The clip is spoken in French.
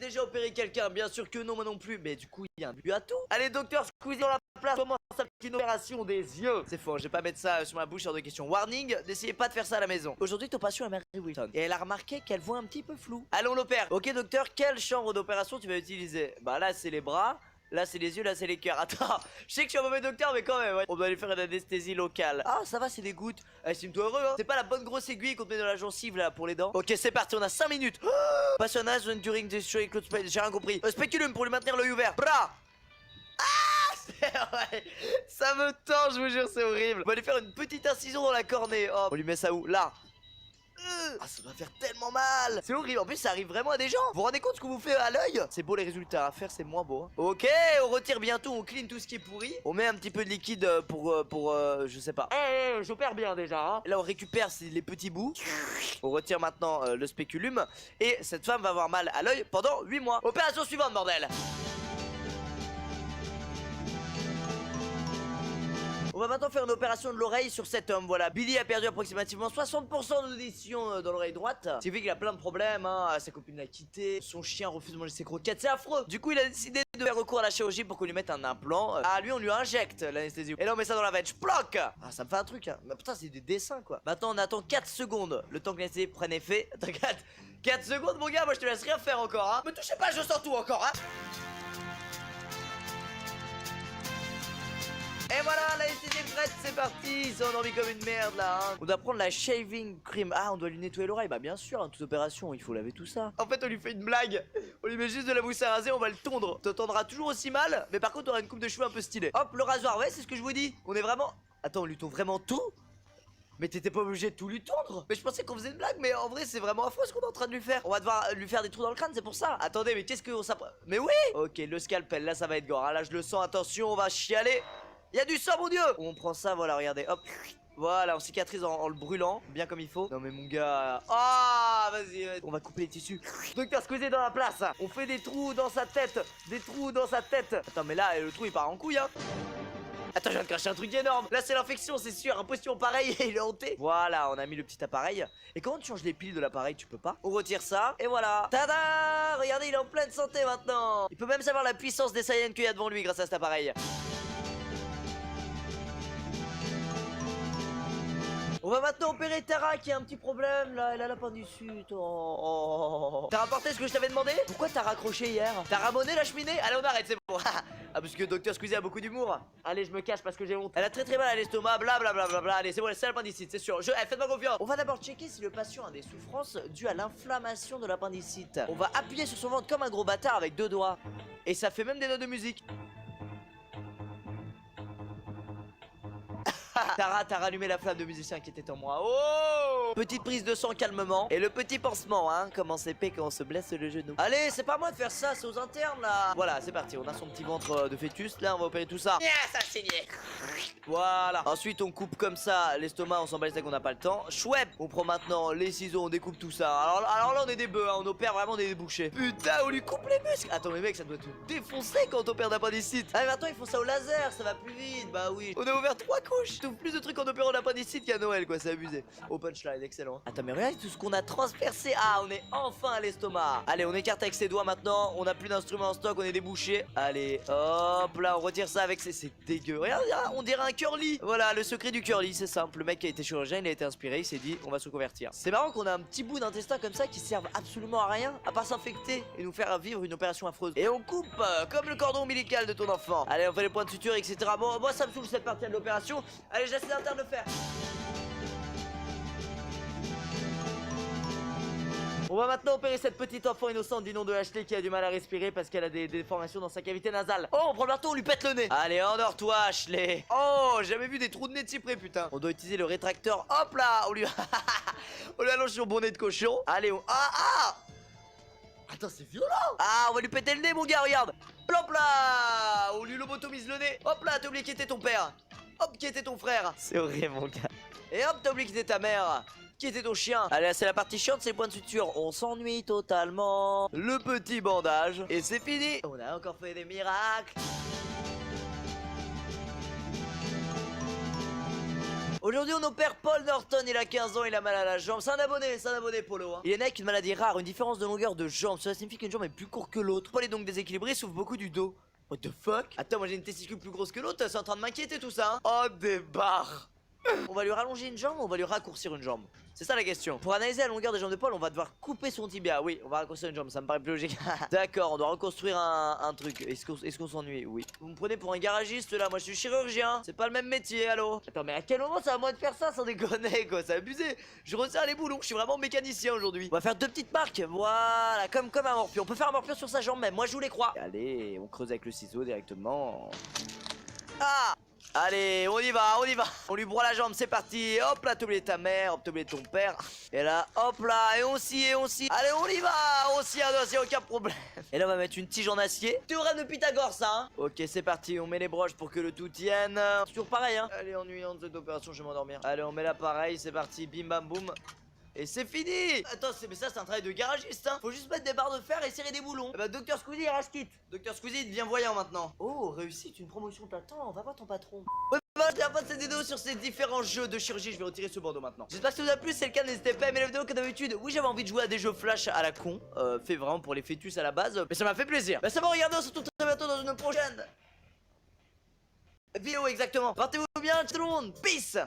déjà opéré quelqu'un? Bien sûr que non, moi non plus. Mais du coup, il y a un but à tout. Allez, docteur Squeezie dans la place, commence sa petite opération des yeux. C'est faux, je vais pas mettre ça sur ma bouche hors de question. Warning, n'essayez pas de faire ça à la maison. Aujourd'hui, ton patient est Mary Wilson. Et elle a remarqué qu'elle voit un petit peu flou. Allons l'opère. Ok, docteur, quelle chambre d'opération tu vas utiliser? Bah là, c'est les bras. Là c'est les yeux, là c'est les cœurs. Attends, je sais que je suis un mauvais docteur mais quand même ouais. On doit aller faire une anesthésie locale. Ah ça va, c'est des gouttes. Estime-toi heureux hein. C'est pas la bonne grosse aiguille qu'on te met dans la gencive là pour les dents. Ok c'est parti, on a 5 minutes. Passionnage during the show close space. J'ai rien compris. Spéculum pour lui maintenir l'œil ouvert. Bras. Ouais, ça me tend, je vous jure, c'est horrible. On va lui faire une petite incision dans la cornée. Oh, on lui met ça où? Là. Ah ça va faire tellement mal. C'est horrible, en plus ça arrive vraiment à des gens. Vous vous rendez compte ce qu'on vous fait à l'œil? C'est beau les résultats, à faire c'est moins beau hein. Ok, on retire bientôt, on clean tout ce qui est pourri. On met un petit peu de liquide pour je sais pas. J'opère bien déjà hein. Là on récupère les petits bouts. On retire maintenant le spéculum. Et cette femme va avoir mal à l'œil pendant 8 mois. Opération suivante bordel. On va maintenant faire une opération de l'oreille sur cet homme, voilà. Billy a perdu approximativement 60% d'audition dans l'oreille droite. C'est vrai qu'il a plein de problèmes, hein. Sa copine l'a quitté, son chien refuse de manger ses croquettes, c'est affreux. Du coup, il a décidé de faire recours à la chirurgie pour qu'on lui mette un implant. Ah, lui, on lui injecte l'anesthésie. Et là, on met ça dans la veg, ploc. Ah, ça me fait un truc, hein. Mais putain, c'est des dessins, quoi. Maintenant, on attend 4 secondes, le temps que l'anesthésie prenne effet. T'inquiète, 4 secondes, mon gars, moi, je te laisse rien faire encore, hein. Me touchez pas, je sors tout encore, hein. Et voilà, l'anesthésie est prête, c'est parti. Ils sont endormis comme une merde là hein. On doit prendre la shaving cream. Ah, on doit lui nettoyer l'oreille. Bah bien sûr, hein, toute opération, il faut laver tout ça. En fait, on lui fait une blague. On lui met juste de la mousse à raser, on va le tondre. T'entendras toujours aussi mal, mais par contre, t'auras une coupe de cheveux un peu stylée. Hop, le rasoir, ouais, c'est ce que je vous dis. On est vraiment... Attends, on lui tond vraiment tout? Mais t'étais pas obligé de tout lui tondre. Mais je pensais qu'on faisait une blague, mais en vrai c'est vraiment affreux ce qu'on est en train de lui faire. On va devoir lui faire des trous dans le crâne, c'est pour ça. Attendez, mais qu'est-ce qu'on s'apprend? Mais oui. Ok, le scalpel, là ça va être gore hein. Là je le sens, attention, on va chialer. Il y a du sang mon dieu. On prend ça, voilà, regardez, hop. Voilà, on cicatrise en le brûlant, bien comme il faut. Non mais mon gars... Ah, vas-y, on va couper les tissus. Docteur Squeezie dans la place. On fait des trous dans sa tête. Des trous dans sa tête. Attends, mais là, le trou il part en couille hein. Attends, je viens de cracher un truc énorme. Là, c'est l'infection, c'est sûr. Imposition pareil et il est hanté. Voilà, on a mis le petit appareil. Et comment tu changes les piles de l'appareil? Tu peux pas. On retire ça. Et voilà. Tada! Regardez, il est en pleine santé maintenant. Il peut même savoir la puissance des Saiyans qu'il y a devant lui grâce à cet appareil. On va maintenant opérer Tara qui a un petit problème là, elle a l'appendicite. Oh. T'as rapporté ce que je t'avais demandé? Pourquoi t'as raccroché hier? T'as ramoné la cheminée? Allez on arrête, c'est bon. Ah parce que Docteur Squeezie a beaucoup d'humour. Allez je me cache parce que j'ai honte. Elle a très mal à l'estomac, blablabla. Allez c'est bon, c'est l'appendicite, c'est sûr. Faites-moi confiance. On va d'abord checker si le patient a des souffrances dues à l'inflammation de l'appendicite. On va appuyer sur son ventre comme un gros bâtard avec 2 doigts. Et ça fait même des notes de musique. Tara, t'as rallumé la flamme de musicien qui était en moi. Oh! Petite prise de sang calmement. Et le petit pansement, hein. Comment c'est épais quand on se blesse le genou. Allez, c'est pas à moi de faire ça, c'est aux internes là. Voilà, c'est parti. On a son petit ventre de fœtus. Là, on va opérer tout ça. Ça a saigné. Voilà. Ensuite, on coupe comme ça l'estomac. On s'en bat les steaks, on n'a pas le temps. Chouette. On prend maintenant les ciseaux, on découpe tout ça. Alors là, on est des bœufs, hein. On opère vraiment des bouchers. Putain, on lui coupe les muscles. Attends, mais mec, ça doit tout défoncer quand on opère d'appendicite. Ah, mais maintenant, ils font ça au laser. Ça va plus vite. Bah oui. On a ouvert 3 couches. Plus de trucs en opérant l'appendicite qu'à Noël quoi, c'est abusé. Au punchline, excellent. Attends mais regarde tout ce qu'on a transpercé. Ah on est enfin à l'estomac. Allez on écarte avec ses doigts maintenant. On a plus d'instruments en stock, on est débouché. Allez hop là on retire ça avec ses... C'est dégueu. Regarde on dirait un curly. Voilà le secret du curly, c'est simple. Le mec qui a été chirurgien il a été inspiré, il s'est dit on va se convertir. C'est marrant qu'on a un petit bout d'intestin comme ça qui servent absolument à rien à part s'infecter et nous faire vivre une opération affreuse. Et on coupe comme le cordon ombilical de ton enfant. Allez on fait les points de suture etc. Bon moi ça me saoule cette partie de l'opération. Allez je laisse les internes le faire. On va maintenant opérer cette petite enfant innocente du nom de Ashley qui a du mal à respirer parce qu'elle a des déformations dans sa cavité nasale. Oh, on prend le marteau, on lui pète le nez. Allez, endors-toi, Ashley. Oh, j'ai jamais vu des trous de nez de si près, putain. On doit utiliser le rétracteur. Hop là, on lui allonge son bonnet de cochon. Allez, Attends, c'est violent. Ah, on va lui péter le nez, mon gars, regarde. Hop là, on lui lobotomise le nez. Hop là, t'as oublié qui était ton père. Hop, qui était ton frère. C'est horrible, mon gars. Et hop, t'as oublié qui était ta mère. Qui était ton chien? Allez, c'est la partie chiante, c'est les points de suture. On s'ennuie totalement. Le petit bandage. Et c'est fini. On a encore fait des miracles. Aujourd'hui on opère Paul Norton, il a 15 ans, il a mal à la jambe. C'est un abonné Polo hein. Il est né avec une maladie rare, une différence de longueur de jambe. Cela signifie qu'une jambe est plus courte que l'autre. Paul est donc déséquilibré, souffre beaucoup du dos. What the fuck? Attends, moi j'ai une testicule plus grosse que l'autre, c'est en train de m'inquiéter tout ça hein. Oh des barres. On va lui rallonger une jambe ou on va lui raccourcir une jambe? C'est ça la question. Pour analyser la longueur des jambes de Paul, on va devoir couper son tibia. Oui, on va raccourcir une jambe, ça me paraît plus logique. D'accord, on doit reconstruire un truc. Est-ce qu'on s'ennuie? Oui. Vous me prenez pour un garagiste là? Moi je suis chirurgien. C'est pas le même métier, allô? Attends, mais à quel moment ça à moi de faire ça sans déconner quoi? C'est abusé. Je resserre les boulons, je suis vraiment mécanicien aujourd'hui. On va faire deux petites marques. Voilà, comme un morpion. On peut faire un morpion sur sa jambe même. Moi je vous les crois. Allez, on creuse avec le ciseau directement. Ah! Allez, on y va. On lui broie la jambe, c'est parti. Hop là, t'as oublié ta mère, hop, t'as oublié ton père. Et là, hop là, et on scie. Allez, on y va. On scie un dossier, aucun problème. Et là, on va mettre une tige en acier. Théorème de Pythagore, ça, hein. Ok, c'est parti. On met les broches pour que le tout tienne. C'est toujours pareil, hein. Allez, ennuyante cette opération, je vais m'endormir. Allez, on met l'appareil, c'est parti. Bim, bam, boum. Et c'est fini. Attends, mais ça c'est un travail de garagiste hein. Faut juste mettre des barres de fer et serrer des boulons. Bah Dr Squeezie rage quitte. Dr Squeezie devient voyant maintenant. Oh réussite, une promotion t'attend. Va voir ton patron. Ouais bah j'ai la fin de cette vidéo sur ces différents jeux de chirurgie. Je vais retirer ce bandeau maintenant. J'espère que ça vous a plu, si c'est le cas n'hésitez pas à aimer la vidéo comme d'habitude. Oui j'avais envie de jouer à des jeux flash à la con, fait vraiment pour les fœtus à la base. Mais ça m'a fait plaisir. Bah ça va regarder, on se retrouve très bientôt dans une prochaine vidéo exactement. Portez-vous bien tout le monde, peace.